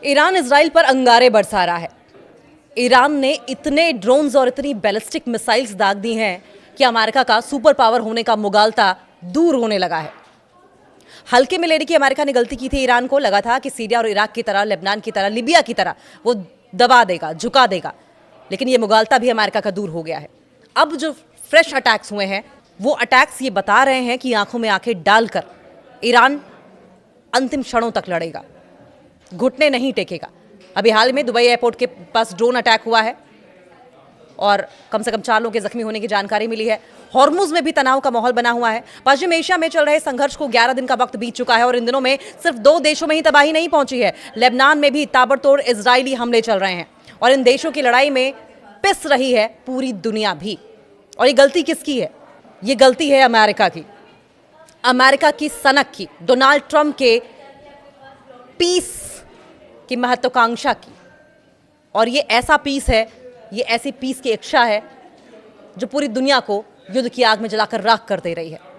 Iran Israel पर अंगारे बरसा रहा है। ईरान ने इतने ड्रोन्स और इतनी बैलिस्टिक मिसाइल्स दाग दी हैं कि अमेरिका का सुपर पावर होने का मुगालता दूर होने लगा है। हल्के में लेने की अमेरिका ने गलती की थी। ईरान को लगा था कि सीरिया और इराक की तरह, लेबनान की तरह, लीबिया की तरह वो दबा देगा, झुका देगा, लेकिन ये मुगालता भी अमेरिका का दूर हो गया है। अब जो फ्रेश अटैक्स हुए हैं, वो अटैक्स ये बता रहे हैं कि आंखों में आंखें डालकर ईरान अंतिम क्षणों तक लड़ेगा, घुटने नहीं टेकेगा। अभी हाल में दुबई एयरपोर्ट के पास ड्रोन अटैक हुआ है और कम से कम 4 लोगों के जख्मी होने की जानकारी मिली है। हॉर्मुज में भी तनाव का माहौल बना हुआ है। पश्चिम एशिया में चल रहे संघर्ष को 11 दिन का वक्त बीत चुका है और इन दिनों में सिर्फ 2 देशों में ही तबाही नहीं पहुंची है, लेबनान में भी ताबड़तोड़ इजरायली हमले चल रहे हैं और इन देशों की लड़ाई में पिस रही है पूरी दुनिया भी। और ये गलती किसकी है? ये गलती है अमेरिका की, अमेरिका की सनक की, डोनाल्ड ट्रंप के पीस की महत्वाकांक्षा की। और ये ऐसा पीस है, ये ऐसी पीस की इच्छा है जो पूरी दुनिया को युद्ध की आग में जलाकर राख कर दे रही है।